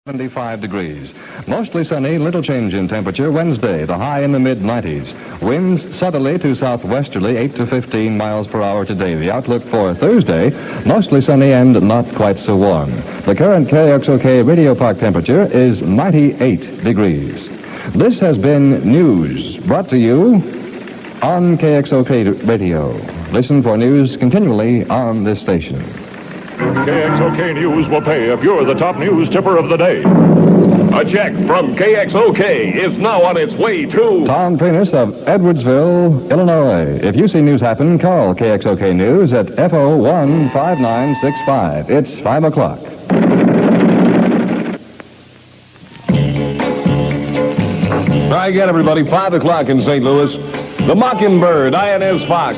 75 degrees. Mostly sunny, little change in temperature. Wednesday, the high in the mid-90s. Winds southerly to southwesterly, 8 to 15 miles per hour today. The outlook for Thursday, mostly sunny and not quite so warm. The current KXOK radio park temperature is 98 degrees. This has been news brought to you on KXOK Radio. Listen for news continually on this station. KXOK News will pay if you're the top news tipper of the day. A check from KXOK is now on its way to Tom Prinis of Edwardsville, Illinois. If you see news happen, call KXOK News at FO15965. It's 5 o'clock. Try again, everybody. 5 o'clock in St. Louis. The Mockingbird, INS Fox.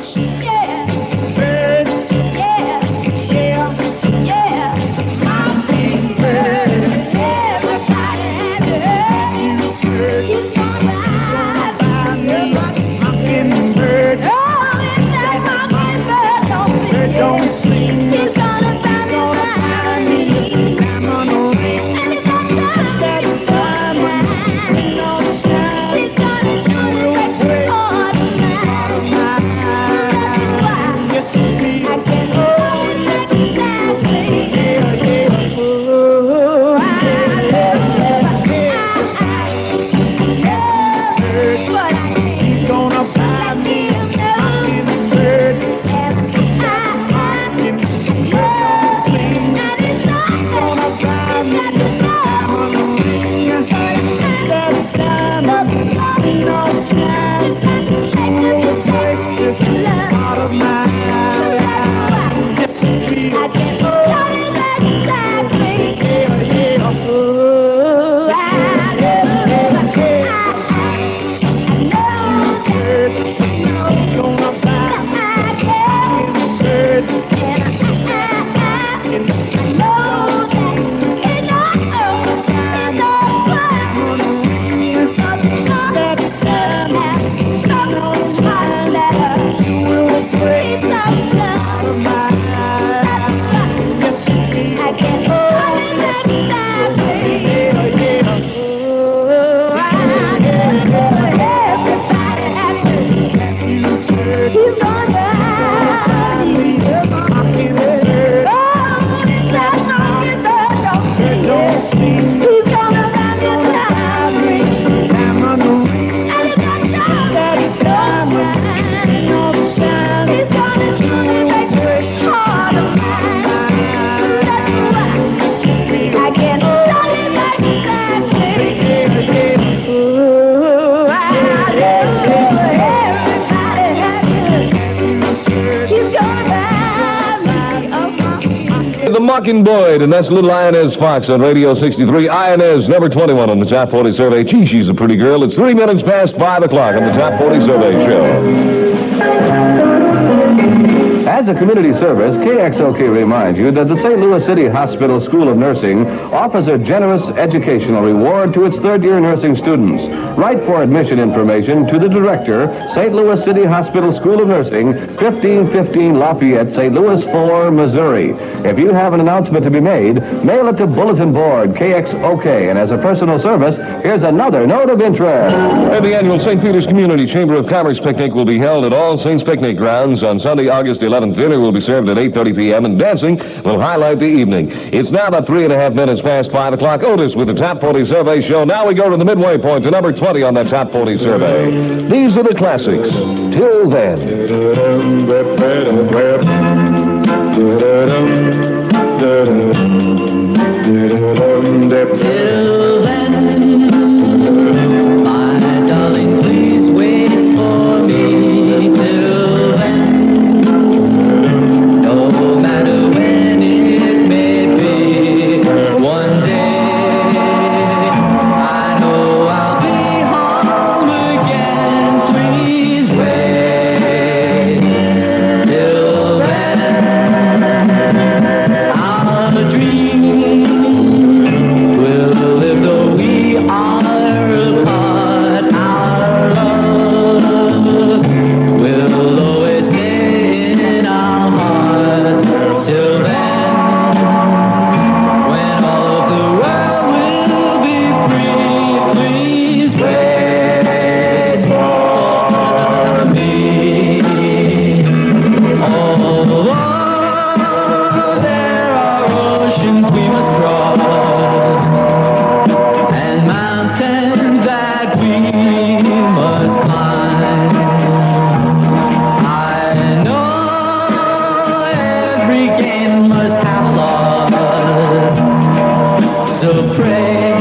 Mockingbird, and that's little Inez Fox on Radio 63. Inez, number 21 on the Top 40 Survey. Gee, she's a pretty girl. It's 3 minutes past 5 o'clock on the Top 40 Survey Show. As a community service, KXOK reminds you that the St. Louis City Hospital School of Nursing offers a generous educational reward to its third-year nursing students. Write for admission information to the director, St. Louis City Hospital School of Nursing, 1515 Lafayette, St. Louis 4, Missouri. If you have an announcement to be made, mail it to Bulletin Board, KXOK. And as a personal service, here's another note of interest. The annual St. Peter's Community Chamber of Commerce picnic will be held at All Saints Picnic Grounds on Sunday, August 11th. Dinner will be served at 8:30 p.m. and dancing will highlight the evening. It's now about 3.5 minutes past 5 o'clock. Otis with the Top 40 Survey Show. Now we go to the midway point to number 20 on that Top 40 Survey. These are the classics. Till then. Till then, my darling, please wait for me. Till then, no matter when it may be, one day I know I'll be home again. Please wait till then. Our dream will pray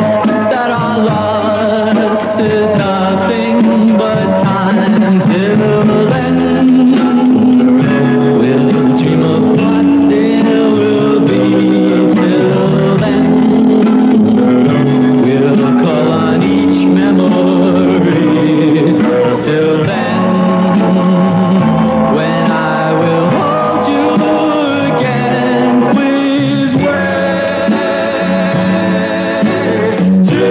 that our loss is nothing but time. Till then, we'll dream of what there will be. Till then, we'll call on each memory. Till then, when I will hold you again, please wait till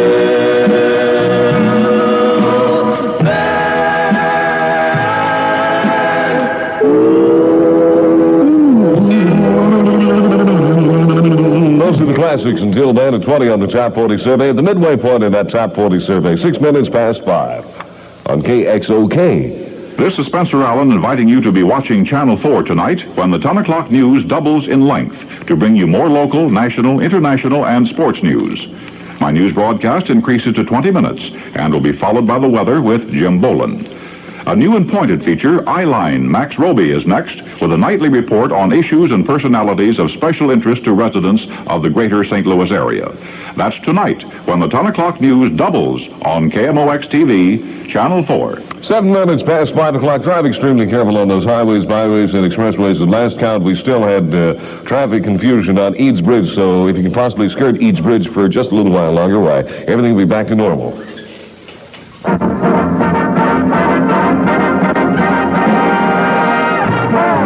Those are the classics until then at 20 on the Top 40 survey. At the midway point in that Top 40 survey, 6 minutes past 5 on KXOK. This is Spencer Allen inviting you to be watching Channel 4 tonight when the 10 o'clock news doubles in length to bring you more local, national, international, and sports news. My news broadcast increases to 20 minutes and will be followed by the weather with Jim Boland. A new and pointed feature, Eyeline, Max Roby is next with a nightly report on issues and personalities of special interest to residents of the greater St. Louis area. That's tonight when the 10 o'clock news doubles on KMOX TV, Channel 4. 7 minutes past 5 o'clock. Drive extremely careful on those highways, byways, and expressways. At last count, we still had traffic confusion on Eads Bridge, so if you can possibly skirt Eads Bridge for just a little while longer, why, everything will be back to normal.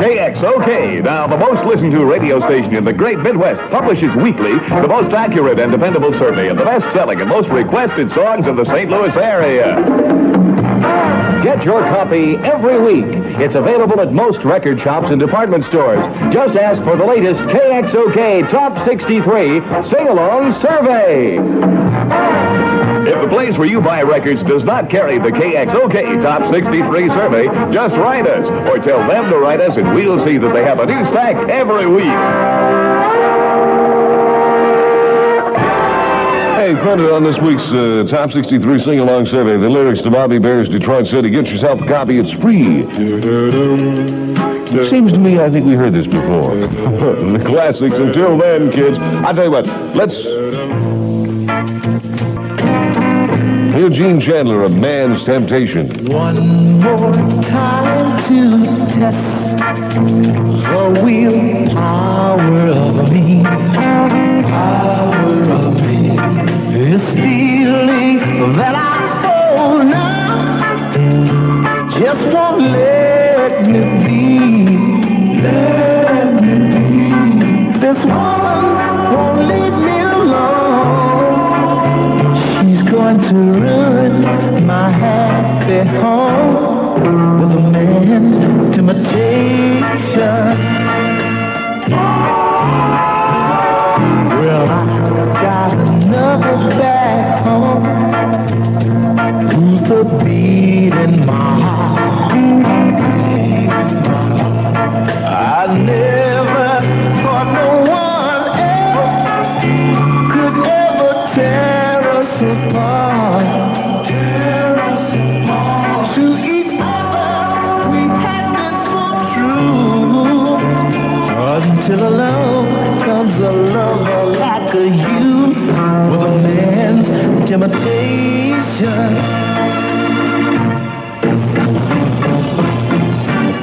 KXOK, now the most listened to radio station in the great Midwest, publishes weekly the most accurate and dependable survey of the best-selling and most requested songs of the St. Louis area. Get your copy every week. It's available at most record shops and department stores. Just ask for the latest KXOK Top 63 Sing-Along Survey. If the place where you buy records does not carry the KXOK Top 63 survey, just write us or tell them to write us and we'll see that they have a new stack every week. Hey, printed on this week's Top 63 Sing-Along Survey, the lyrics to Bobby Bear's Detroit City. Get yourself a copy. It's free. It seems to me I think we heard this before. The classics. Until then, kids, I'll tell you what, let's hear Gene Chandler of Man's Temptation. one more time to test the willpower of me. Power of me. This feeling that I hold now just won't let me be. Let me be. This woman won't leave me alone. She's going to ruin my happy home with a man's temptation. Well, I've got another back home who's the beat in my heart. I never thought no one else could ever tear us apart. Tear us apart. To each other we had been so true until along comes a lover like a you with a man's temptation.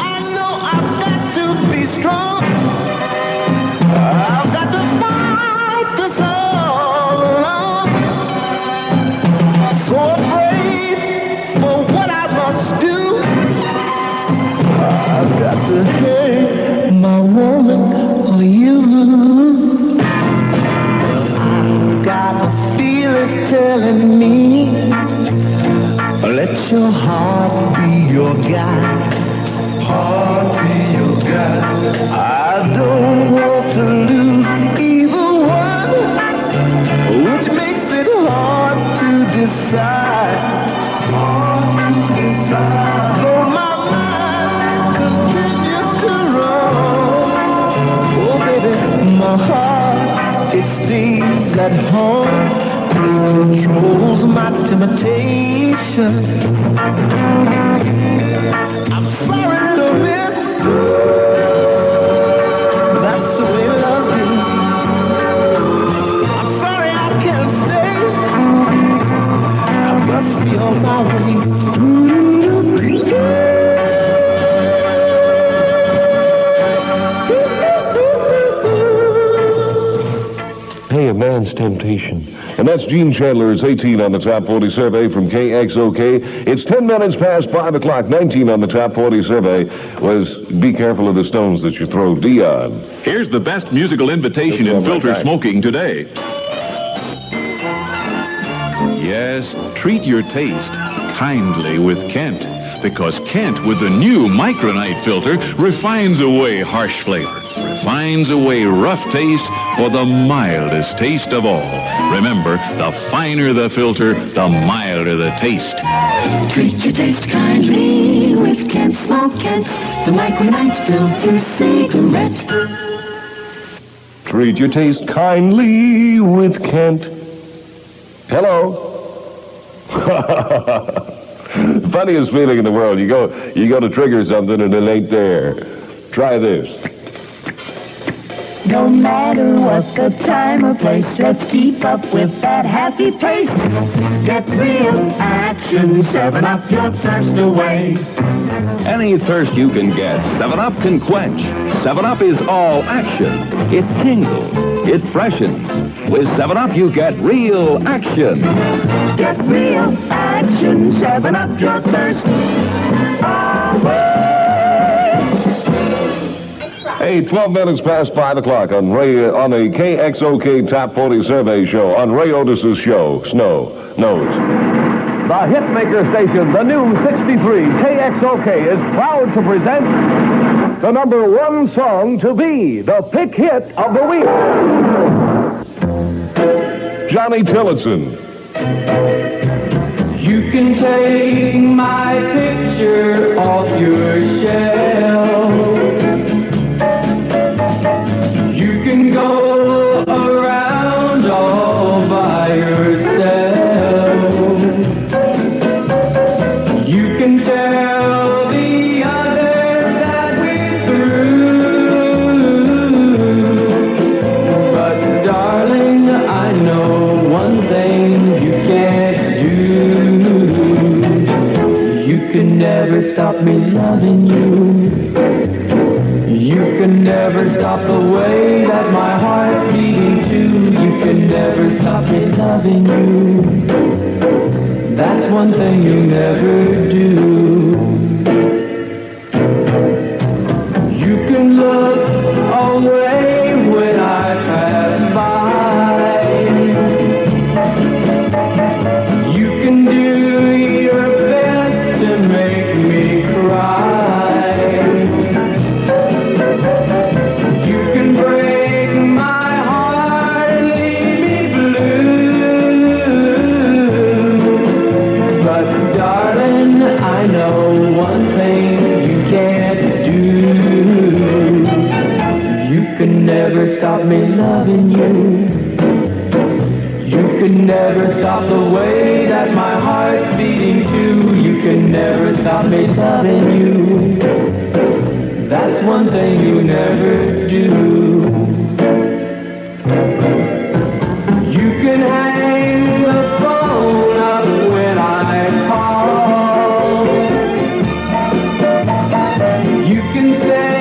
I know I've got to be strong. I've got to fight this all alone. So afraid for what I must do. I've got to hate my woman or you. I've got a feeling telling me, let your heart be your guide. Heart be your guide. I don't want to lose either one, which makes it hard to decide. Hard to decide. Though my mind continues to run, oh baby, my heart, it stays at home. It controls my temptation. I'm sorry to miss, that's the way love is. I'm sorry I can't on my way. Hey, a man's temptation. And that's Gene Chandler's 18 on the Top 40 survey from KXOK. It's 10 minutes past 5 o'clock. 19 on the Top 40 survey was be careful of the stones that you throw, Dion. Here's the best musical invitation in filter smoking today. Yes, treat your taste kindly with Kent. Because Kent, with the new Micronite filter, refines away harsh flavor, refines away rough taste for the mildest taste of all. Remember, the finer the filter, the milder the taste. Treat your taste kindly with Kent Smoke Kent, the Micronite filter cigarette. Treat your taste kindly with Kent. Hello. Funniest feeling in the world. You go to trigger something and it ain't there. Try this. No matter what the time or place, let's keep up with that happy pace. Get real action, 7-Up your thirst away. Any thirst you can get, 7-Up can quench. 7-Up is all action. It tingles. It freshens. With 7-Up, you get real action. Get real action, 7-Up your thirst away. Hey, 12 minutes past 5 o'clock on the KXOK Top 40 Survey Show on Ray Otis's show, Snow Knows. The hitmaker station, the new 63 KXOK, is proud to present the #1 song to be the pick hit of the week. Johnny Tillotson. You can take my picture off your shelf. You can go around all by yourself. You can tell the others that we're through. But darling, I know one thing you can't do. You can never stop me loving you. You can never stop the way that my heart's beating too. You can never stop me loving you. That's one thing you never do. You can look away when I pass by. You can do your best to make me cry. You can break my heart and leave me blue. But darling, I know one thing you can't do. You can never stop me loving you. You can never stop the way that my heart's beating too. You can never stop me loving you. That's one thing you never do. You can hang the phone up when I call. You can say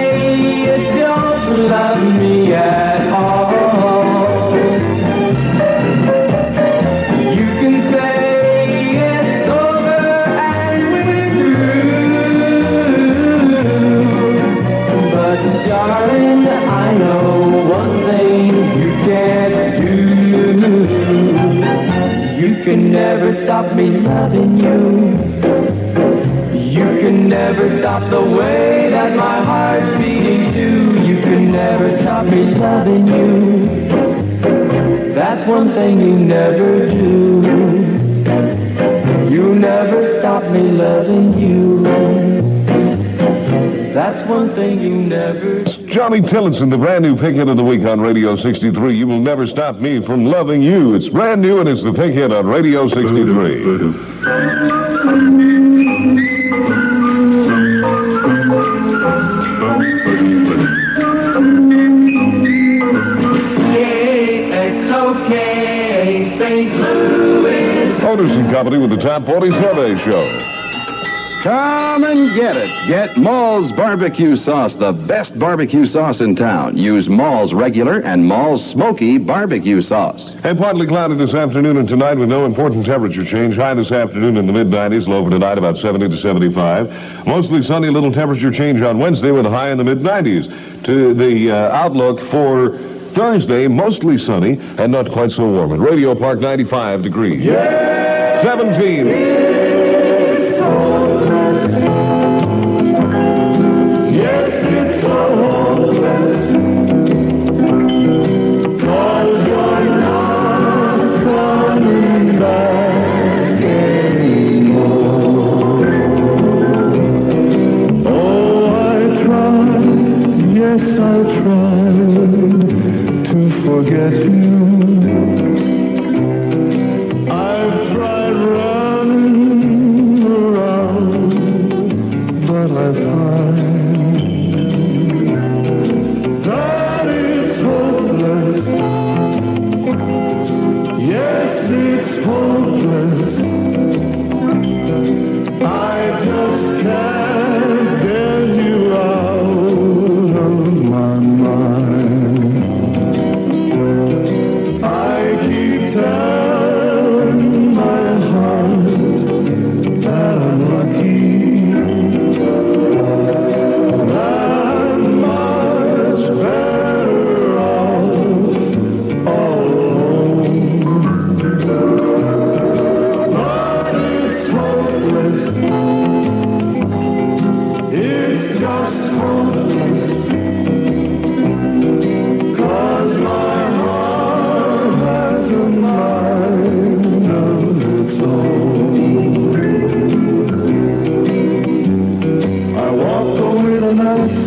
you don't love me at all. You can say it's over and we're through. But darling, I know one thing you can't do. You can never stop me loving you. You can never stop the way that my heart's beating too. You can never stop me loving you. That's one thing you never do. You never stop me loving you. That's one thing you never do. Johnny Tillotson, the brand new pick hit of the week on Radio 63. You will never stop me from loving you. It's brand new and it's the pick hit on Radio 63. KXOK, St. Louis. Otis and Company with the Top 40 Survey Show. Come and get it. Get Maul's barbecue sauce, the best barbecue sauce in town. Use Maul's regular and Maul's smoky barbecue sauce. And partly cloudy this afternoon and tonight with no important temperature change. High this afternoon in the mid-90s, low for tonight about 70 to 75. Mostly sunny, little temperature change on Wednesday with a high in the mid-90s. To the outlook for Thursday, mostly sunny and not quite so warm. At Radio Park, 95 degrees. Yeah! 17. Forget you. I've tried running around, but I find that it's hopeless. Yes, it's hopeless. I just can't get you out of my mind. Telling my heart that I'm lucky, that I'm much better off all alone. But it's hopeless, it's just hopeless, 'cause my heart has a mind of its own. I walk away the nights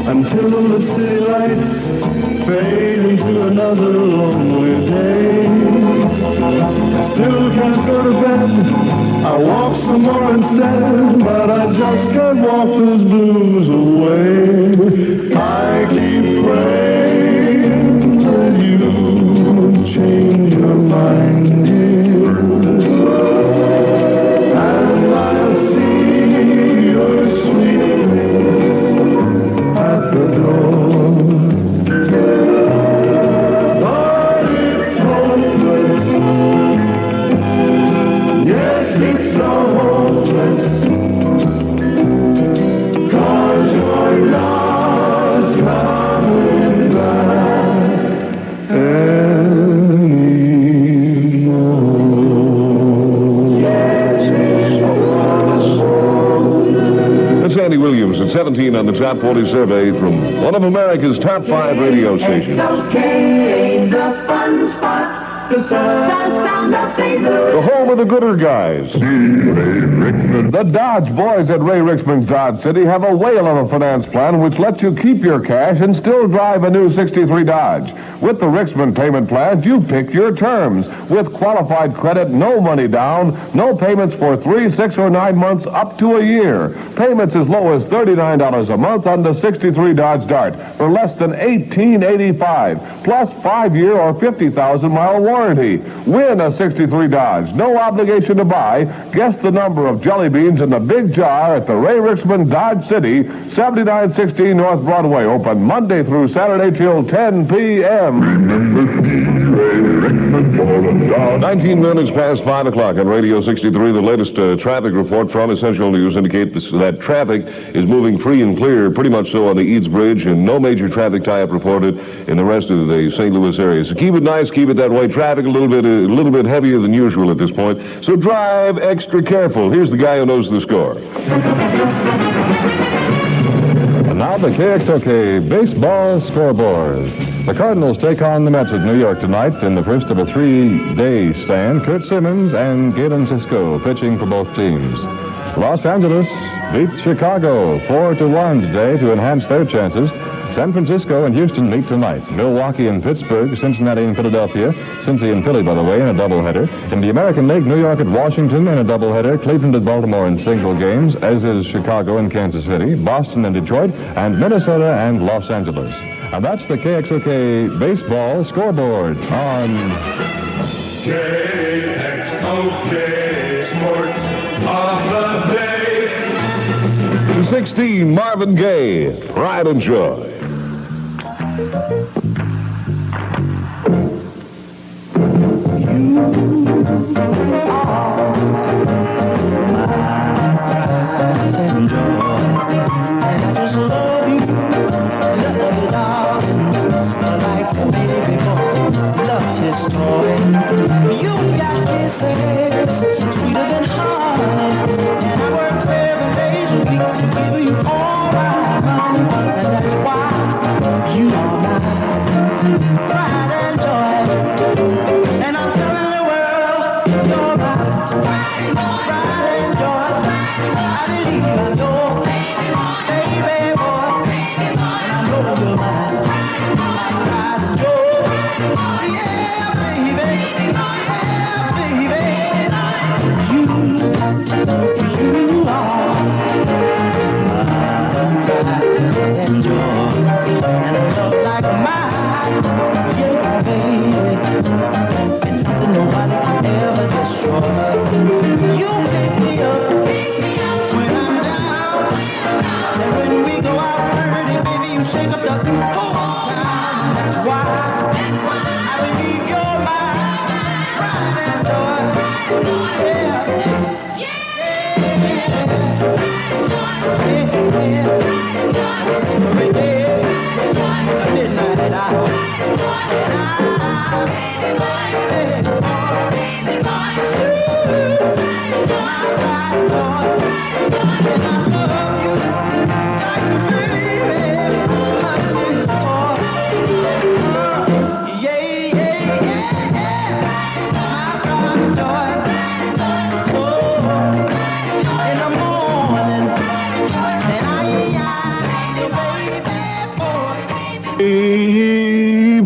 until the city lights fade into another lonely day. I still can't go to bed. I walk some more instead, but I just can't walk those blues away. I keep praying that you change your mind, dear, and I'll see your sweet face at the door. But it's hopeless. Yes, it's so hopeless, 'cause you're not coming back anymore. That's Andy Williams at 17 on the Top 40 Survey from one of America's top 5 radio stations. KXOK, the fun spot. The sound of St. Louis. The home of the gooder guys. The Dodge boys at Ray Ricksman's Dodge City have a whale of a finance plan which lets you keep your cash and still drive a new 63 Dodge. With the Ricksman payment plans, you pick your terms. With qualified credit, no money down, no payments for 3, 6, or 9 months, up to a year. Payments as low as $39 a month on the 63 Dodge Dart for less than $18.85, plus 5-year or 50,000-mile warranty. Win a 63 Dodge. No obligation to buy. Guess the number of jelly beans in the big jar at the Ray Ricksman Dodge City, 7916 North Broadway. Open Monday through Saturday till 10 p.m. 19 minutes past 5 o'clock on Radio 63. The latest traffic report from Essential News indicate that traffic is moving free and clear, pretty much so on the Eads Bridge, and no major traffic tie-up reported in the rest of the St. Louis area. So keep it nice, keep it that way. Traffic a little bit heavier than usual at this point, so drive extra careful. Here's the guy who knows the score. And now the KXOK baseball scoreboard. The Cardinals take on the Mets of New York tonight in the first of a 3-day stand. Kurt Simmons and Galen Cisco pitching for both teams. Los Angeles beats Chicago 4-1 today to enhance their chances. San Francisco and Houston meet tonight. Milwaukee and Pittsburgh, Cincinnati and Philadelphia. Cincy and Philly, by the way, in a doubleheader. In the American League, New York at Washington in a doubleheader. Cleveland at Baltimore in single games, as is Chicago and Kansas City. Boston and Detroit, and Minnesota and Los Angeles. And that's the KXOK baseball scoreboard on KXOK. 16, Marvin Gaye, Pride and Joy.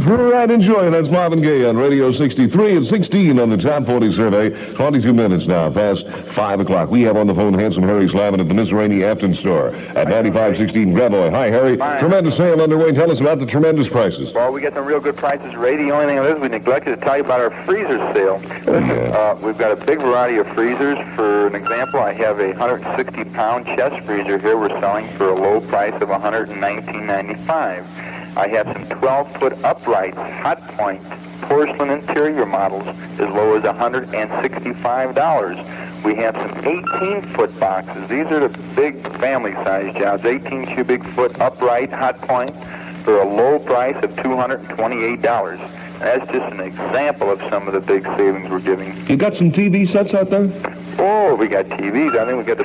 Pride and Joy. That's Marvin Gaye on Radio 63 and 16 on the Top 40 survey. 22 minutes now past 5 o'clock. We have on the phone handsome Harry Slavin at the Mizrahi Afton store at 9516 Graboy. Hi, Harry. Hi. Tremendous sale underway. Tell us about the tremendous prices. Well, we got some real good prices, Ray. The only thing is we neglected to tell you about our freezer sale. We've got a big variety of freezers. For an example, I have a 160-pound chest freezer here we're selling for a low price of $119.95. I have some 12-foot upright hot point porcelain interior models as low as $165. We have some 18-foot boxes. These are the big family-size jobs, 18 cubic foot upright hot point for a low price of $228. That's just an example of some of the big savings we're giving. You got some TV sets out there? Oh, we got TVs. I think we got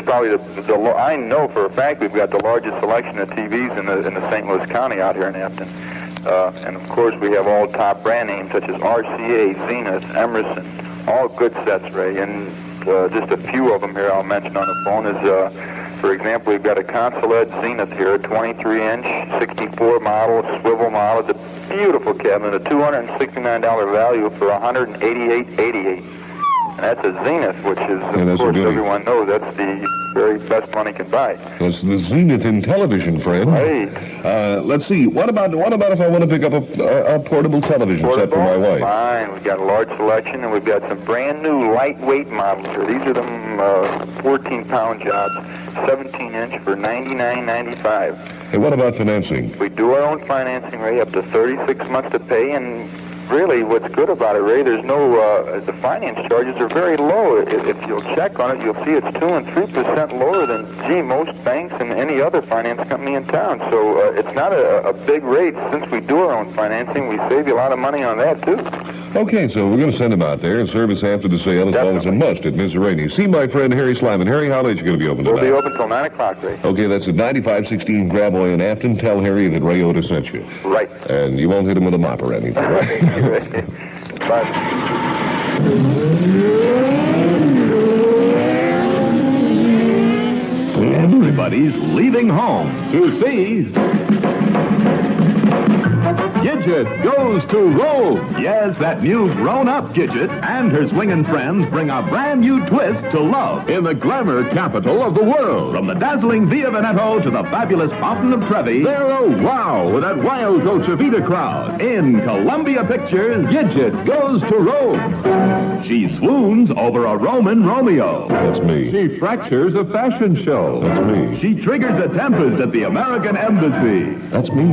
I know for a fact we've got the largest selection of TVs in the St. Louis County out here in Afton. And of course we have all top brand names such as RCA, Zenith, Emerson, all good sets, Ray. And just a few of them here I'll mention on the phone is, for example, we've got a Consulate Zenith here, a 23-inch, 64 model, swivel model. It's a beautiful cabinet, a $269 value for $188.88. And that's a Zenith, which is, of course, everyone knows that's the very best money can buy. That's the Zenith in television, friend. Right. Let's see. What about if I want to pick up a portable television set for my wife? Fine. We've got a large selection, and we've got some brand new lightweight models here. These are them 14-pound jobs, 17-inch for $99.95. Hey, what about financing? We do our own financing, Ray, up to 36 months to pay, and really, what's good about it, Ray, there's no, the finance charges are very low. If you'll check on it, you'll see it's 2 and 3% lower than, most banks and any other finance company in town. So it's not a big rate. Since we do our own financing, we save you a lot of money on that, too. Okay, so we're going to send them out there and service after the sale. It's always a must at Mizrahi. See my friend Harry Slavin. Harry, how late are you going to be open tonight? We'll be open till 9 o'clock, Ray. Okay, that's at 9516 Graboy in Afton. Tell Harry that Ray Otis sent you. Right. And you won't hit him with a mop or anything, right? Bye. Everybody's leaving home to see Gidget goes to Rome. Yes, that new grown-up Gidget and her swinging friends bring a brand new twist to love in the glamour capital of the world. From the dazzling Via Veneto to the fabulous Fountain of Trevi, they're a wow with that wild Dolce Vita crowd. In Columbia Pictures, Gidget goes to Rome. She swoons over a Roman Romeo. That's me. She fractures a fashion show. That's me. She triggers a tempest at the American Embassy. That's me.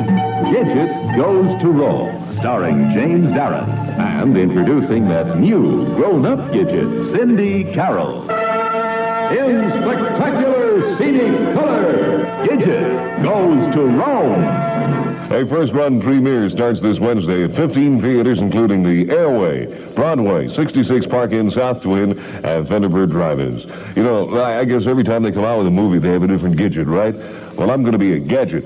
Gidget Goes to Rome, starring James Darren. And introducing that new grown-up Gidget, Cindy Carroll. In spectacular scenic color, Gidget Goes to Rome. A first-run premiere starts this Wednesday at 15 theaters, including the Airway, Broadway, 66 Park Inn, South Twin, and Thunderbird Drive-Ins. You know, I guess every time they come out with a movie, they have a different Gidget, right? Well, I'm going to be a gadget.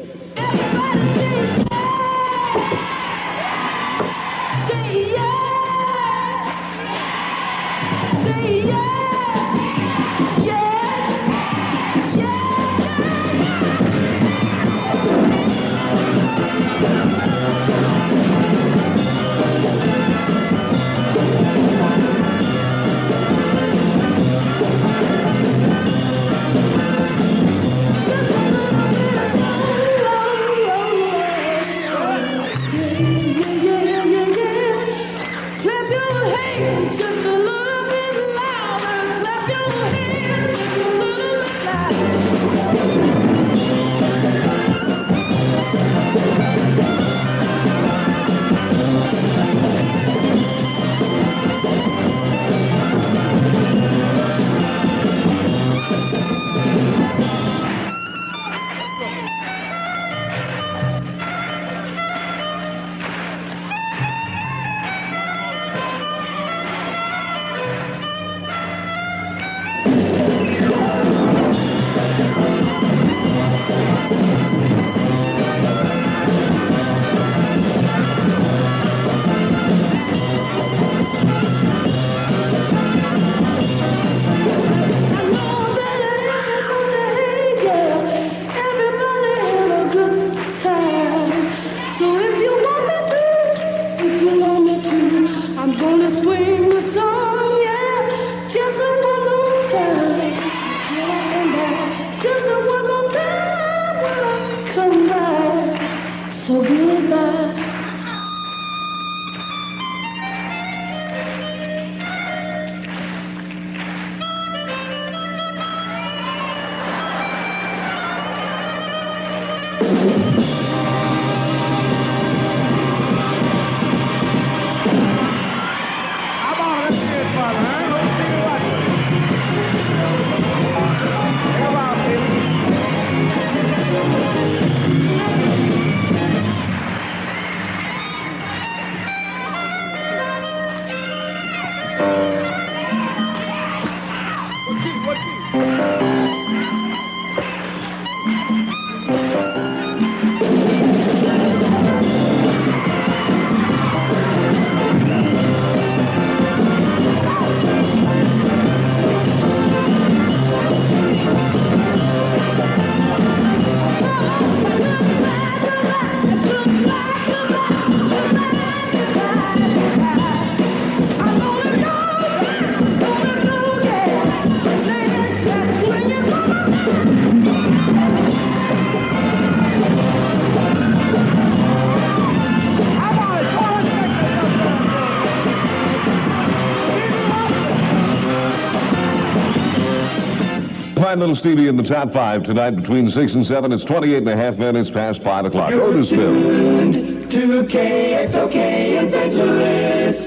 Find little Stevie in the top 5 tonight between 6 and 7. It's 28.5 minutes past 5 o'clock. Otisville. To KXOK in St. Louis.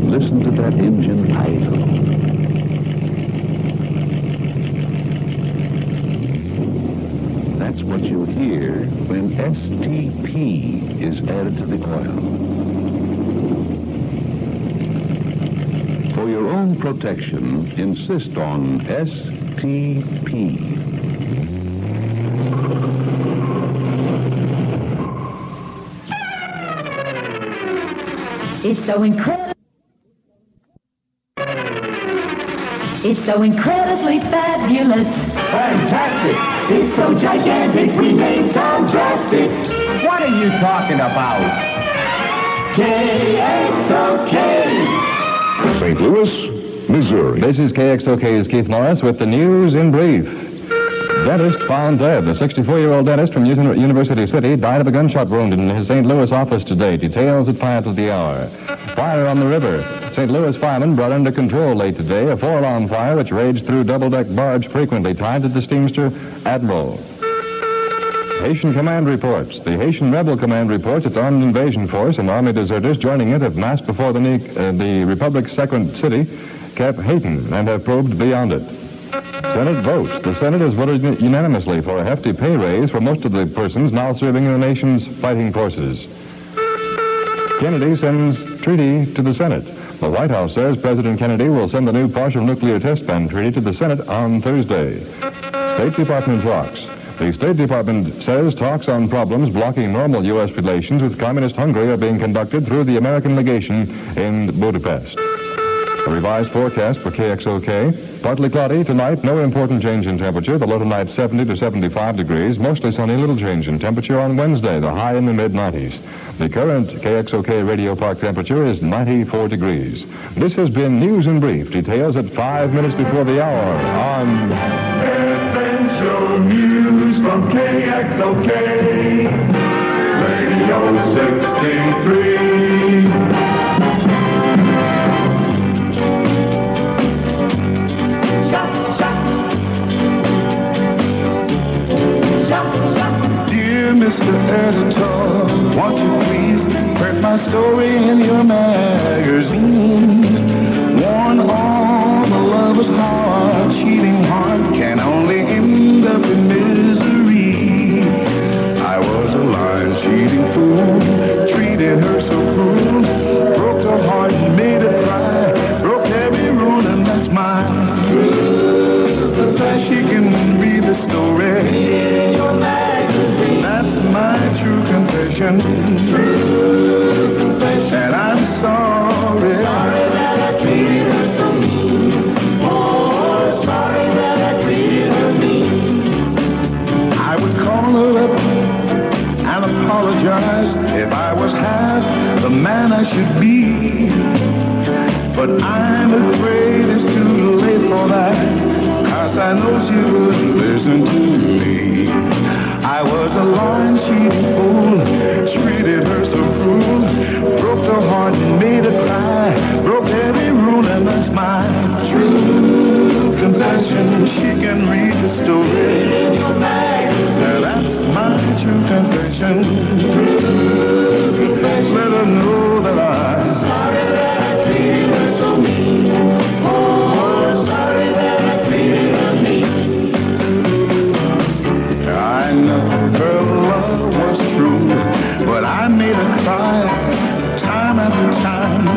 Listen to that engine idle. That's what you'll hear when STP is added to the oil. For your own protection, insist on STP. It's so incredible. It's so incredibly fabulous. Fantastic! It's so gigantic, we made so drastic. What are you talking about? KXOK. St. Louis, Missouri. This is KXOK's Keith Morris with the news in brief. Dentist found dead. The 64-year-old dentist from University City died of a gunshot wound in his St. Louis office today. Details at 5 of the hour. Fire on the river. St. Louis firemen brought under control late today a 4-alarm fire which raged through double-deck barge frequently tied to the steamster Admiral. Haitian Command reports. The Haitian Rebel Command reports its armed invasion force and army deserters joining it have massed before the Republic's second city, Cap Haïtien, and have probed beyond it. Senate votes. The Senate has voted unanimously for a hefty pay raise for most of the persons now serving in the nation's fighting forces. Kennedy sends treaty to the Senate. The White House says President Kennedy will send the new partial nuclear test ban treaty to the Senate on Thursday. State Department talks. The State Department says talks on problems blocking normal U.S. relations with Communist Hungary are being conducted through the American legation in Budapest. A revised forecast for KXOK. Partly cloudy tonight, no important change in temperature. The low tonight 70 to 75 degrees. Mostly sunny, little change in temperature on Wednesday, the high in the mid-90s. The current KXOK radio park temperature is 94 degrees. This has been News in Brief. Details at 5 minutes before the hour on Essential news from KXOK, Radio 63. Dear Mr. Editor, won't you please print my story in your magazine? Warn all the lovers how our cheating heart can only end up in misery. I was a lying, cheating fool, treated her so cruel, broke her heart and made her cry, broke every rule, and that's mine. She can read the story in your magazine. That's my true confession. True confession. And I'm sorry. Sorry that I treated her so mean. Oh, sorry that I treated her mean. I would call her up and apologize if I was half the man I should be. But I'm afraid it's too late for that. I know she wouldn't listen to me. I was a lying, cheating fool, treated her so cruel, broke her heart and made her cry, broke every rule, and that's my true confession. She can read the story in your magazine. That's my true confession. True confession. Let her know that I'm sorry that I treated her so mean. Oh, sorry that I treated her. I know her love was true, but I made her cry time after time,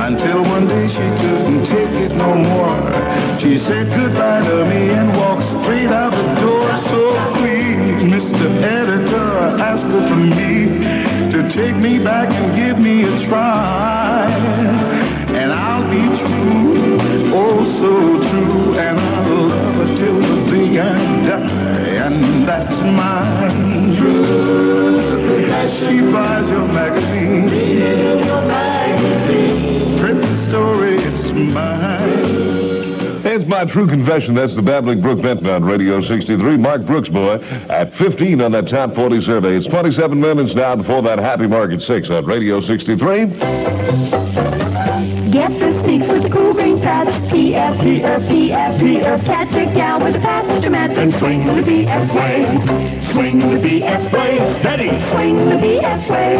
until one day she couldn't take it no more. She said goodbye to me and walked straight out the door. So please, Mr. Editor, ask her for me to take me back and give me a try, and I'll be true, oh so true, and I'll love her till the day I die, and that's mine. True. She buys your magazine. Print the story, it's mine. It's my true confession. That's the babbling Brooke Benton on Radio 63. Mark Brooks, boy, at 15 on that top 40 survey. It's 27 minutes now before that happy mark at 6 on Radio 63. Get the sneaks with the cool green patch. PF, PF, PF, PF. Catch a gal with a passenger match and swing the BF way. Swing the BF way. Steady. Swing the BF way.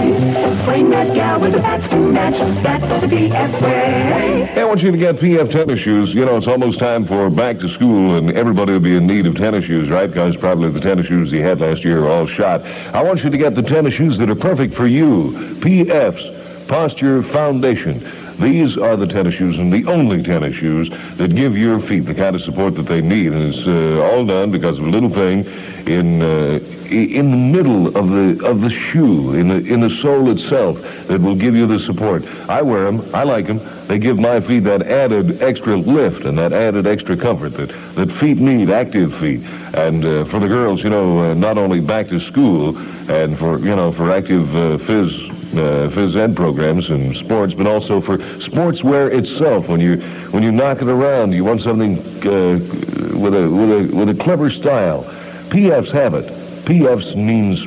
Swing that gal with a passenger match. That's the BF way. Hey, I want you to get PF tennis shoes. You know, it's almost time for back to school, and everybody will be in need of tennis shoes, right? Because probably the tennis shoes you had last year are all shot. I want you to get the tennis shoes that are perfect for you. PF's Posture Foundation. These are the tennis shoes, and the only tennis shoes that give your feet the kind of support that they need. And it's all done because of a little thing in the middle of the shoe, in the sole itself, that will give you the support. I wear them. I like them. They give my feet that added extra lift and that added extra comfort that feet need, active feet. And for the girls, not only back to school and for active phys ed programs and sports, but also for sportswear itself. When you knock it around, you want something with a clever style. PFs have it. PFs means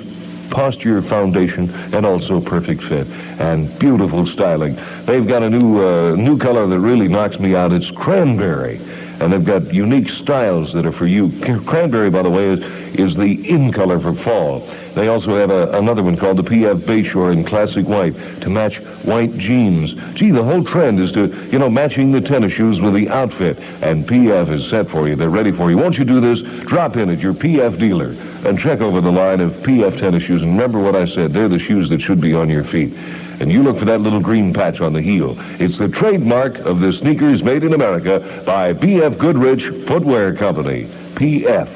posture, foundation, and also perfect fit and beautiful styling. They've got a new color that really knocks me out. It's cranberry, and they've got unique styles that are for you. Cranberry, by the way, is the in color for fall. They also have another one called the PF Bayshore in classic white to match white jeans. Gee, the whole trend is to, matching the tennis shoes with the outfit. And PF is set for you. They're ready for you. Won't you do this? Drop in at your PF dealer and check over the line of PF tennis shoes. And remember what I said. They're the shoes that should be on your feet. And you look for that little green patch on the heel. It's the trademark of the sneakers made in America by B.F. Goodrich Footwear Company. PF.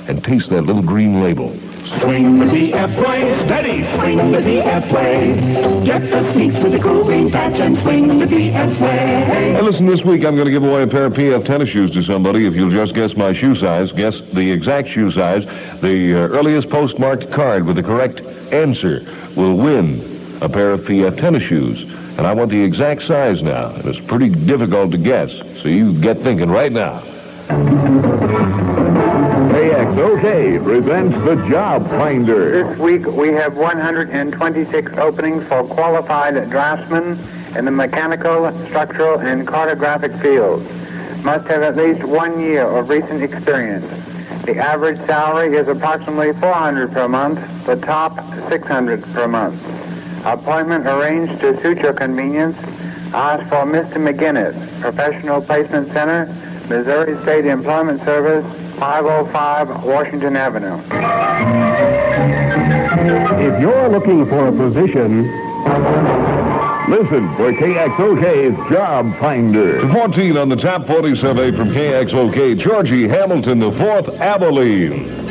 And taste that little green label. Swing the BF way, steady, swing the BF way. Get the sneaks with the cool green patch and swing the BF way. Hey, listen, this week I'm going to give away a pair of PF tennis shoes to somebody. If you'll just guess my shoe size, guess the exact shoe size, the earliest postmarked card with the correct answer will win a pair of PF tennis shoes. And I want the exact size now. And it's pretty difficult to guess, so you get thinking right now. KXOK presents the Job Finder. This week we have 126 openings for qualified draftsmen in the mechanical, structural, and cartographic fields. Must have at least 1 year of recent experience. The average salary is approximately $400 per month, the top $600 per month. Appointment arranged to suit your convenience. Ask for Mr. McGinnis, Professional Placement Center, Missouri State Employment Service, 505 Washington Avenue. If you're looking for a position, listen for KXOK's Job Finder. 14 on the top 40 survey from KXOK. Georgie Hamilton, the 4th, Abilene.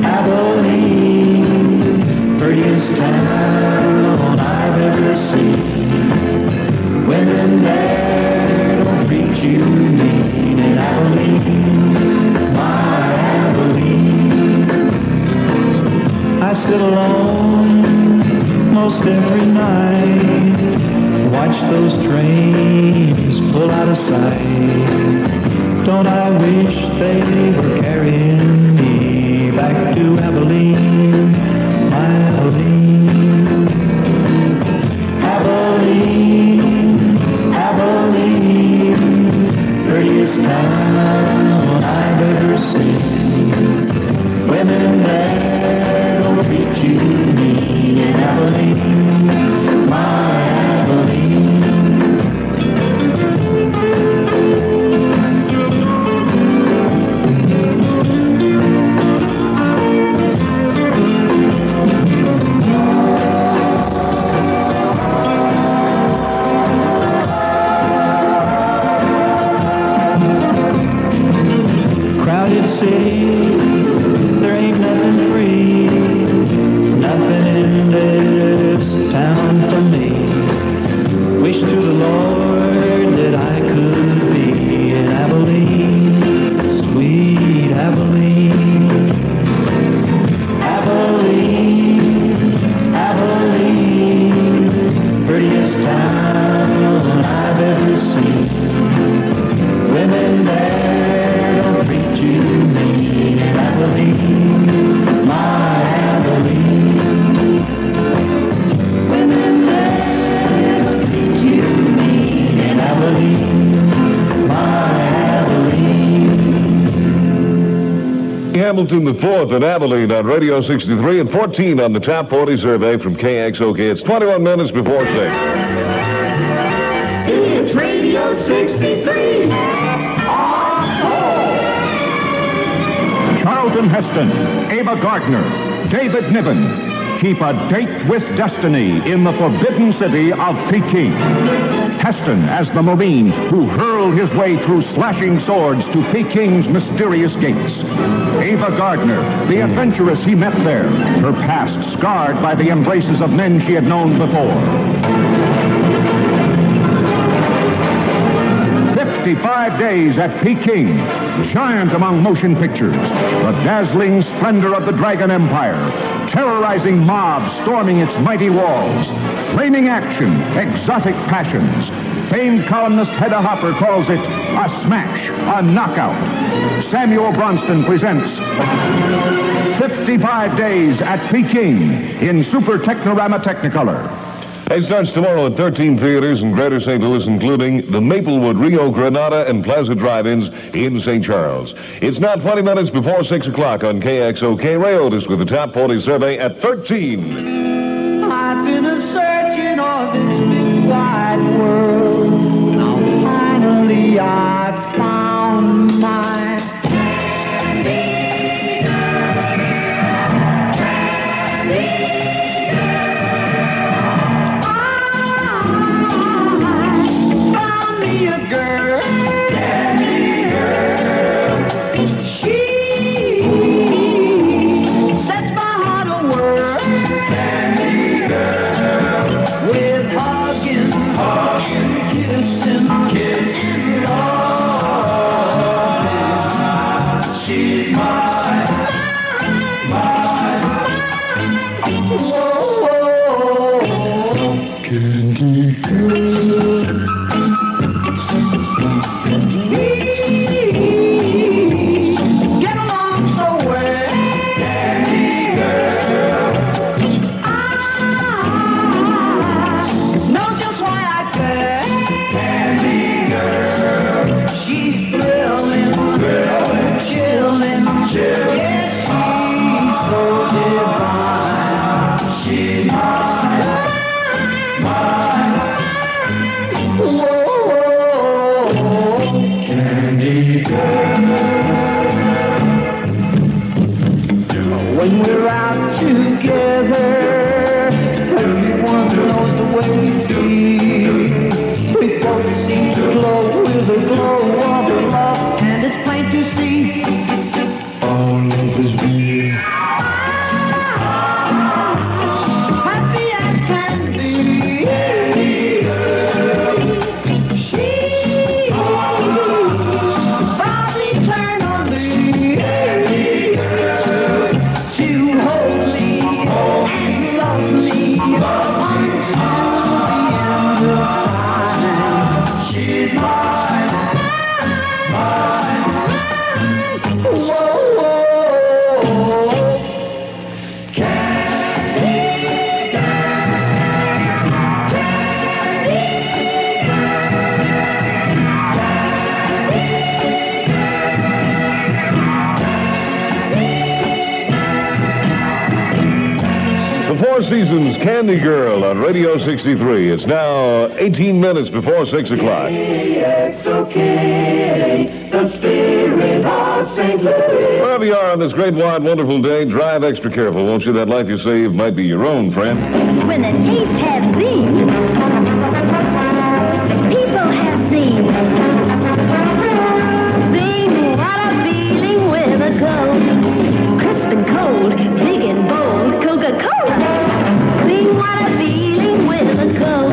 Abilene, prettiest town I've ever seen. Women there don't treat you mean in Abilene, my Abilene. I sit alone most every night, watch those trains pull out of sight. Don't I wish they were carrying me back to Abilene, my Abilene. Abilene, Abilene, prettiest town I've ever seen. Women there don't treat you mean in Abilene, my Abilene. There ain't nothing free, nothing in this town for me. Wish to the Lord that I could be in Abilene, sweet Abilene. Abilene, Abilene, prettiest town I've ever seen. Women there don't treat you mean in Abilene, my Abilene. Women there don't treat you mean in Abilene, my Abilene. Hamilton, the 4th, at Abilene on Radio 63 and 14 on the top 40 survey from KXOK. It's 21 minutes before 6. It's Radio 63. Charles Charlton Heston, Ava Gardner, David Niven. Keep a date with destiny in the forbidden city of Peking. Heston as the Marine who hurled his way through slashing swords to Peking's mysterious gates. Ava Gardner, the adventuress he met there, her past scarred by the embraces of men she had known before. 55 days at Peking, giant among motion pictures, the dazzling splendor of the Dragon Empire, terrorizing mobs storming its mighty walls, flaming action, exotic passions. Famed columnist Hedda Hopper calls it a smash, a knockout. Samuel Bronston presents 55 Days at Peking in Super Technorama Technicolor. It starts tomorrow at 13 theaters in Greater St. Louis, including the Maplewood, Rio Granada, and Plaza Drive-Ins in St. Charles. It's now 20 minutes before 6 o'clock on KXOK. Ray Otis with the Top 40 Survey at 13. I've been a-searching on this big wide world. Now finally I found my when we're out together, everyone knows the way we feel. We both seem to glow with the glow of love, and it's plain to see our love is real. Happy as can be. She vows eternally to hold me and love me until the end of time. She's mine, mine. Whoa, Candy The Four Seasons Candy Girl on Radio 63. It's now 18 minutes before 6 o'clock. KXOK, the spirit of St. Louis. Wherever you are on this great, wide, wonderful day, drive extra careful, won't you? That life you save might be your own, friend. When the taste has seen, people have seen. Sing what a feeling with a cold, crisp and cold, big and bold, Coca-Cola. Sing what a feeling with a cold.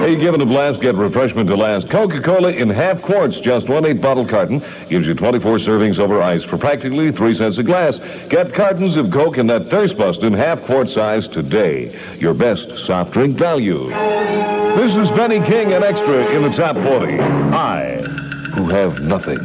Hey, give it a blast, get refreshment to last. Coca-Cola in half quarts, just 1 8-bottle carton, gives you 24 servings over ice for practically 3 cents a glass. Get cartons of Coke in that thirst bustin' half quart size today. Your best soft drink value. This is Benny King and Extra in the Top 40. I, who have nothing.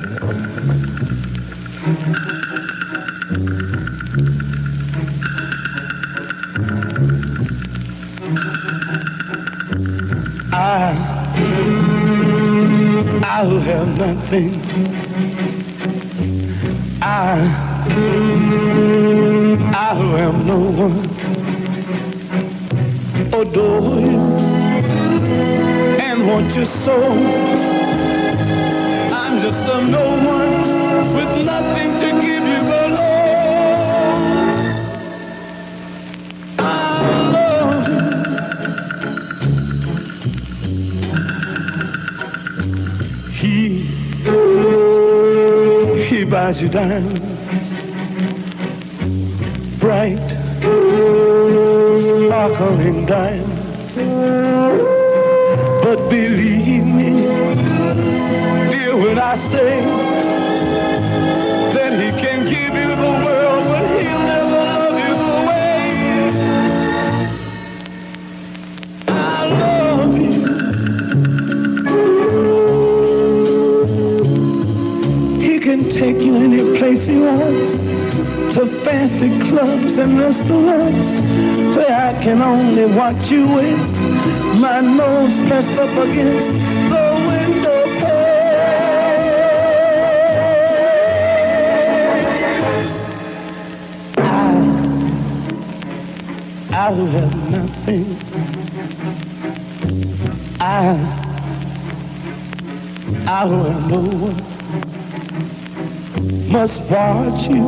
I'll have nothing. I'll have no one. Adore you and want you so. I'm just a no one with nothing to give you but love. buys you dimes, bright, sparkling dimes. But believe me, dear, when I say that he can give you the world, but he'll never love you the way I love you. He can take you any place he wants, to fancy clubs and restaurants, where I can only watch you with my nose pressed up against the window pane. I have nothing. I will no one. Must watch you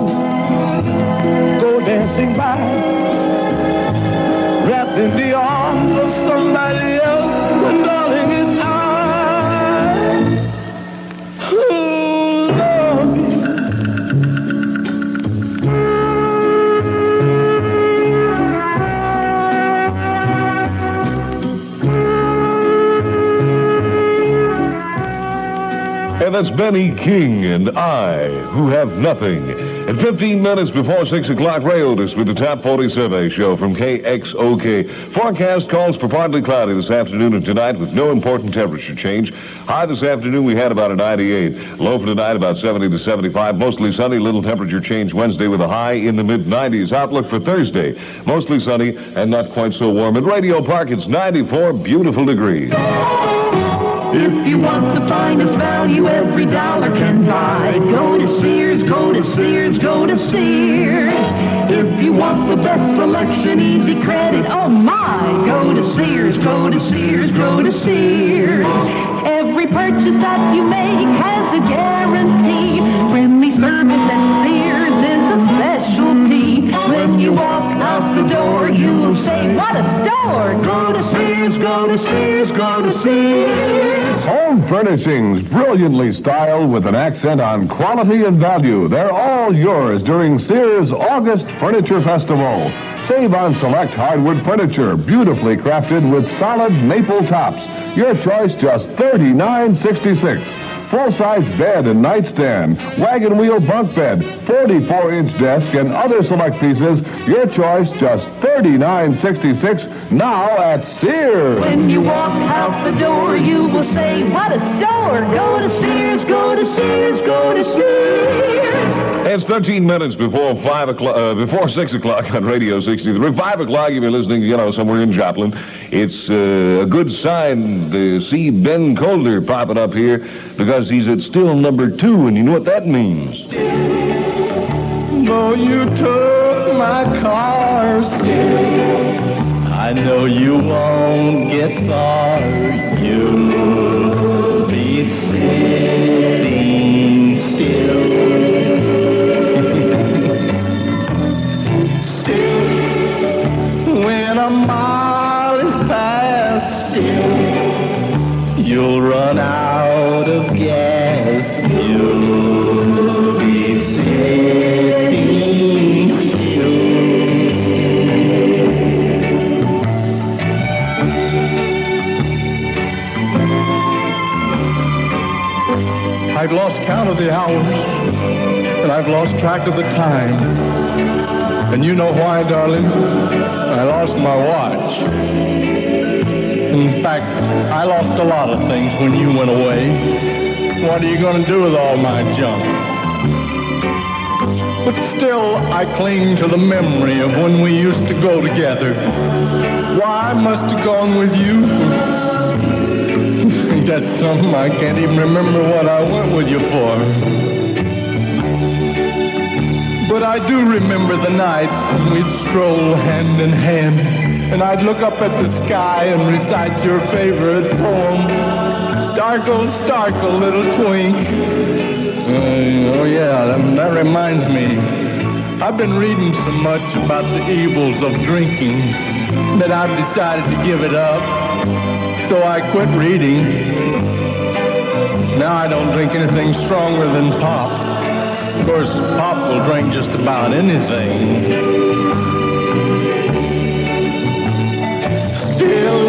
go dancing by, wrapped in the arms of somebody else, and darling, it's I who love you. And that's Benny King and I, Who Have Nothing. At 15 minutes before 6 o'clock, Ray Otis with the Top 40 Survey Show from KXOK. Forecast calls for partly cloudy this afternoon and tonight with no important temperature change. High this afternoon, we had about a 98. Low for tonight, about 70 to 75. Mostly sunny, little temperature change Wednesday with a high in the mid-90s. Outlook for Thursday, mostly sunny and not quite so warm. At Radio Park, it's 94 beautiful degrees. If you want the finest value every dollar can buy, go to Sears, go to Sears, go to Sears. If you want the best selection, easy credit, oh my, go to Sears, go to Sears, go to Sears. Every purchase that you make has a guarantee. Friendly service at Sears is a specialty. When you walk out the door, you will say, what a store! Go to Sears, go to Sears, go to Sears. Home furnishings, brilliantly styled with an accent on quality and value. They're all yours during Sears August Furniture Festival. Save on select hardwood furniture, beautifully crafted with solid maple tops. Your choice just $39.66. Full-size bed and nightstand, wagon wheel bunk bed, 44-inch desk, and other select pieces. Your choice just $39.66 now at Sears. When you walk out the door, you will say, what a store! Go to Sears, go to Sears, go to Sears. It's 13 minutes before 5 o'clock, before 6 o'clock on Radio 63. 5 o'clock, if you're listening, somewhere in Joplin. It's a good sign to see Ben Colder popping up here because he's at still number 2, and you know what that means. Though you took my car, I know you won't get far. You'll be sitting still. When a mile is past, you'll run out of gas. You'll be sitting still. I've lost count of the hours, and I've lost track of the time. And you know why, darling? I lost my watch. In fact, I lost a lot of things when you went away. What are you going to do with all my junk? But still, I cling to the memory of when we used to go together. Why, I must have gone with you. That's something I can't even remember what I went with you for. But I do remember the night when we'd stroll hand in hand, and I'd look up at the sky and recite your favorite poem, Starkle, Starkle, Little Twink. Oh yeah, that reminds me. I've been reading so much about the evils of drinking that I've decided to give it up. So I quit reading. Now I don't drink anything stronger than pop. Of course, Pop will drink just about anything. Still,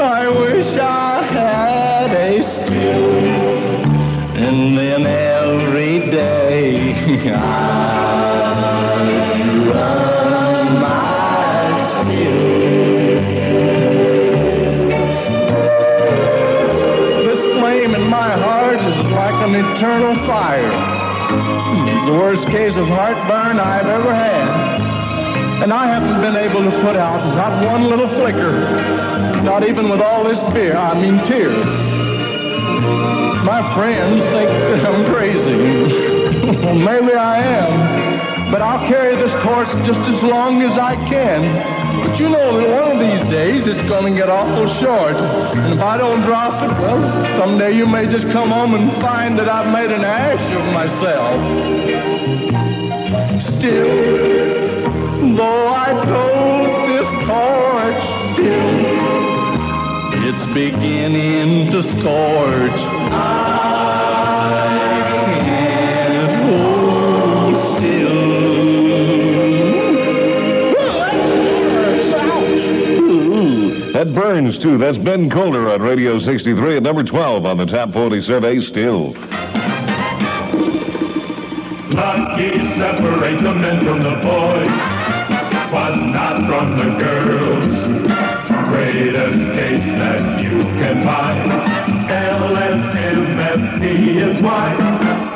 I wish I had a still, and then every day I'd run my still. This flame in my heart is like an eternal fire. It's the worst case of heartburn I've ever had. And I haven't been able to put out not one little flicker, not even with all this beer, tears. My friends think that I'm crazy. Well, maybe I am, but I'll carry this torch just as long as I can. But you know that one of these days it's going to get awful short. And if I don't drop it, well, someday you may just come home and find that I've made an ash of myself. Still, though I told this torch, still, it's beginning to scorch. I can't hold still. Ooh, that burns, too. That's Ben Colder on Radio 63 at number 12 on the Top 40 survey, still. Lucky separate the men from the boys, but not from the girls. Greatest case that you can find, LSMFT is why.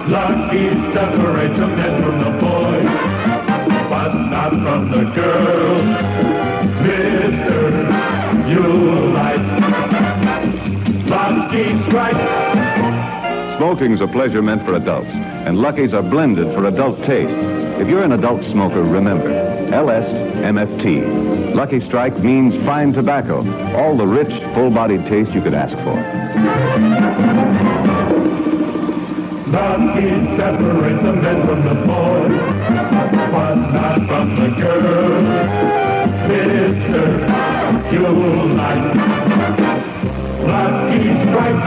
Lucky separate the men from the boys, but not from the girls. Mister, you like Lucky Strike. Smoking's a pleasure meant for adults, and Lucky's are blended for adult taste. If you're an adult smoker, remember, LSMFT. Lucky Strike means fine tobacco, all the rich, full-bodied taste you could ask for. Lucky separate the men from the boys, but not from the girls. Mister, you like Lucky Strike.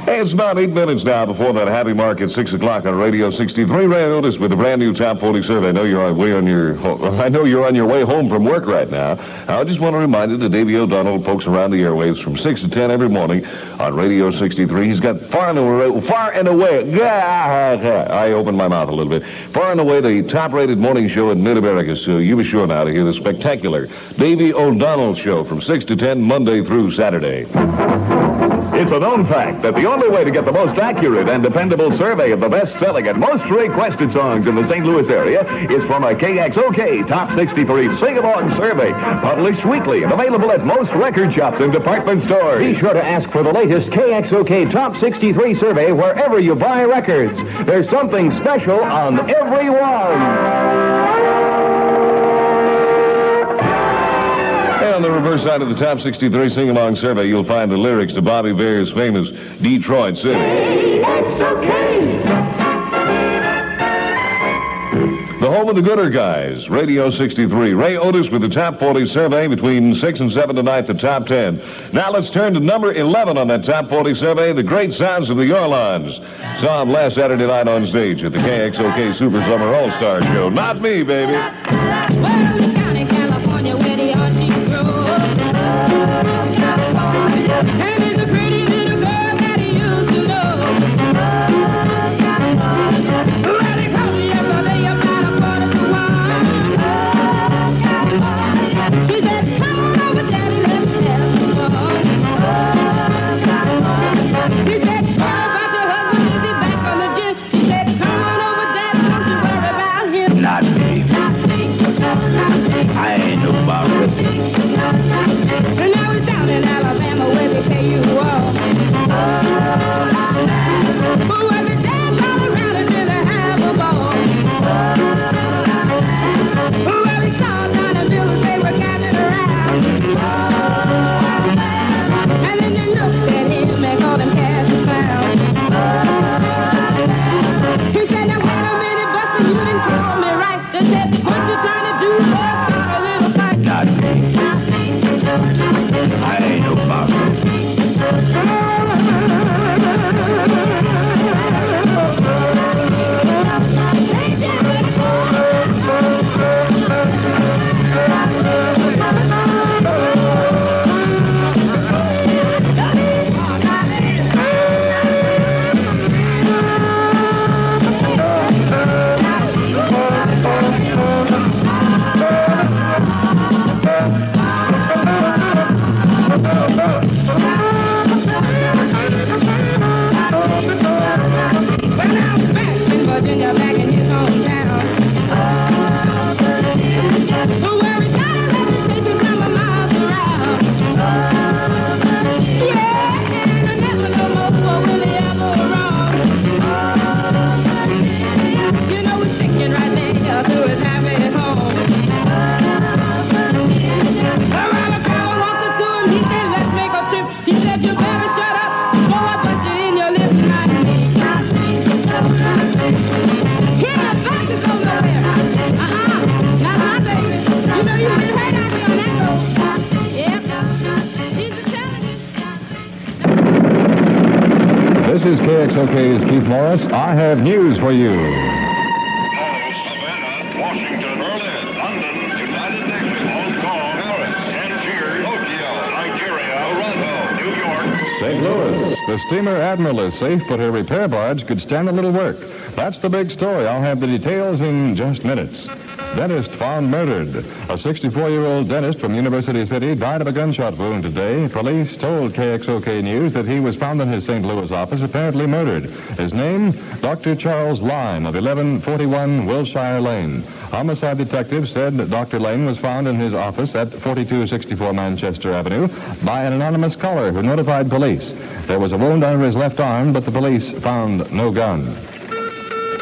Hey, it's about 8 minutes now before that happy mark at 6 o'clock on Radio 63. Ray Otis with a brand new Top 40 survey. I know you're on your way home from work right now. I just want to remind you that Davey O'Donnell pokes around the airwaves from 6 to 10 every morning on Radio 63. He's got far and away, I opened my mouth a little bit, far and away the top-rated morning show in Mid-America, so you be sure now to hear the spectacular Davey O'Donnell show from 6 to 10 Monday through Saturday. It's a known fact that the only way to get the most accurate and dependable survey of the best-selling and most requested songs in the St. Louis area is from a KXOK Top 63 Sing-Along survey, published weekly and available at most record shops and department stores. Be sure to ask for the latest KXOK Top 63 survey wherever you buy records. There's something special on every one. On the reverse side of the Top 63 Sing-Along survey, you'll find the lyrics to Bobby Bear's famous Detroit City. KXOK. The home of the gooder guys, Radio 63. Ray Otis with the Top 40 survey between 6 and 7 tonight, the Top 10. Now let's turn to number 11 on that Top 40 survey, the great sounds of the Orlons. Saw him last Saturday night on stage at the KXOK Super Summer All-Star Show. Not me, baby. And it's a pretty little girl that he used to know. Well, he called me yesterday about 1:45. She said, come on over, Daddy, let's have some fun. He said, how about your husband? Is he back from the gym? She said, come on over, Daddy, don't you worry about him. Not me. Not me. is KXOK's Keith Morris. I have news for you. Washington, Berlin, London, United Nations, Hong Kong, Paris, Tangier, Tokyo, Nigeria, Toronto, New York, St. Louis. The steamer Admiral is safe, but her repair barge could stand a little work. That's the big story. I'll have the details in just minutes. Dentist found murdered. A 64-year-old dentist from University City died of a gunshot wound today. Police told KXOK News that he was found in his St. Louis office, apparently murdered. His name, Dr. Charles Lyne of 1141 Wilshire Lane. Homicide detectives said that Dr. Lane was found in his office at 4264 Manchester Avenue by an anonymous caller who notified police. There was a wound under his left arm, but the police found no gun.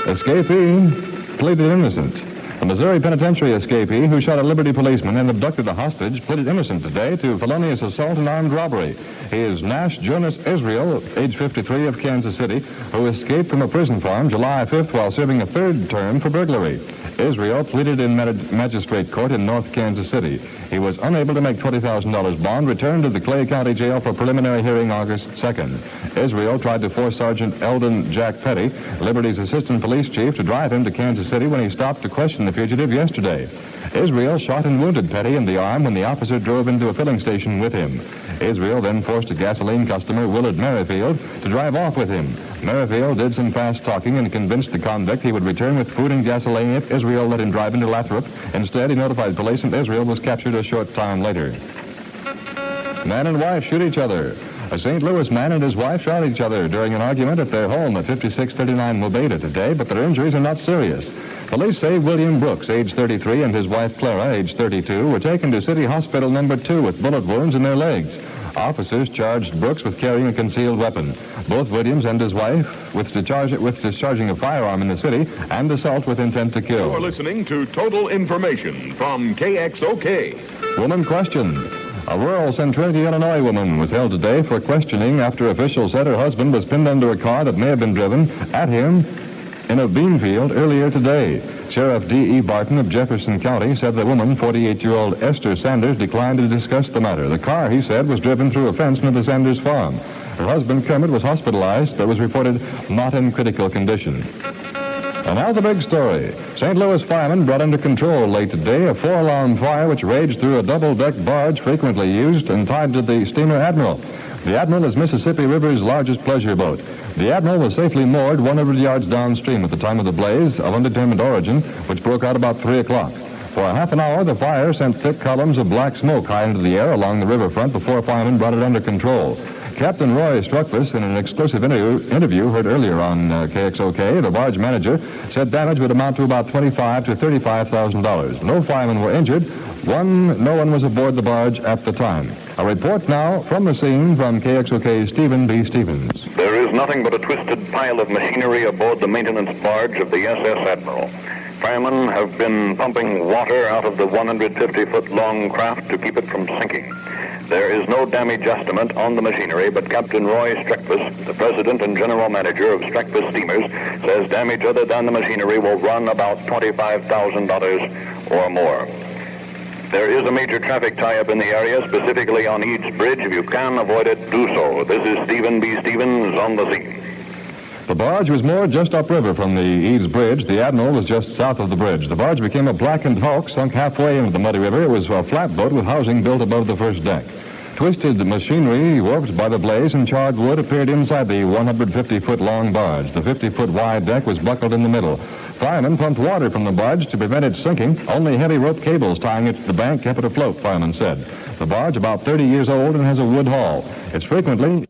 Escapee pleaded innocent. The Missouri penitentiary escapee who shot a Liberty policeman and abducted a hostage pleaded innocent today to felonious assault and armed robbery. He is Nash Jonas Israel, age 53, of Kansas City, who escaped from a prison farm July 5th while serving a third term for burglary. Israel pleaded in magistrate court in North Kansas City. He was unable to make $20,000 bond, returned to the Clay County Jail for preliminary hearing August 2nd. Israel tried to force Sergeant Eldon Jack Petty, Liberty's assistant police chief, to drive him to Kansas City when he stopped to question the fugitive yesterday. Israel shot and wounded Petty in the arm when the officer drove into a filling station with him. Israel then forced a gasoline customer, Willard Merrifield, to drive off with him. Merrifield did some fast talking and convinced the convict he would return with food and gasoline if Israel let him drive into Lathrop. Instead, he notified police and Israel was captured a short time later. Man and wife shoot each other. A St. Louis man and his wife shot each other during an argument at their home at 5639 Mobeda today, but their injuries are not serious. Police say William Brooks, age 33, and his wife Clara, age 32, were taken to City Hospital No. 2 with bullet wounds in their legs. Officers charged Brooks with carrying a concealed weapon. Both Williams and his wife with discharging a firearm in the city and assault with intent to kill. You're listening to Total Information from KXOK. Woman questioned. A rural Centralia, Illinois woman was held today for questioning after officials said her husband was pinned under a car that may have been driven at him in a bean field earlier today. Sheriff D.E. Barton of Jefferson County said the woman, 48-year-old Esther Sanders, declined to discuss the matter. The car, he said, was driven through a fence near the Sanders farm. Her husband, Kermit, was hospitalized but was reported not in critical condition. And now the big story. St. Louis firemen brought under control late today a 4-alarm fire which raged through a double-deck barge frequently used and tied to the steamer Admiral. The Admiral is Mississippi River's largest pleasure boat. The Admiral was safely moored 100 yards downstream at the time of the blaze of undetermined origin, which broke out about 3 o'clock. For a half an hour, the fire sent thick columns of black smoke high into the air along the riverfront before firemen brought it under control. Captain Roy Struckfuss, in an exclusive interview heard earlier on KXOK, the barge manager, said damage would amount to about $25,000 to $35,000. No firemen were injured. No one was aboard the barge at the time. A report now from the scene from KXOK's Stephen B. Stevens. There is nothing but a twisted pile of machinery aboard the maintenance barge of the SS Admiral. Firemen have been pumping water out of the 150-foot-long craft to keep it from sinking. There is no damage estimate on the machinery, but Captain Roy Struckfuss, the president and general manager of Struckfuss Steamers, says damage other than the machinery will run about $25,000 or more. There is a major traffic tie-up in the area, specifically on Eads Bridge. If you can avoid it, do so. This is Stephen B. Stevens on the scene. The barge was moored just upriver from the Eads Bridge. The Admiral was just south of the bridge. The barge became a blackened hulk sunk halfway into the muddy river. It was a flatboat with housing built above the first deck. Twisted machinery warped by the blaze and charred wood appeared inside the 150-foot-long barge. The 50-foot-wide deck was buckled in the middle. Firemen pumped water from the barge to prevent it sinking. Only heavy rope cables tying it to the bank kept it afloat, firemen said. The barge, about 30 years old and has a wood hull. It's frequently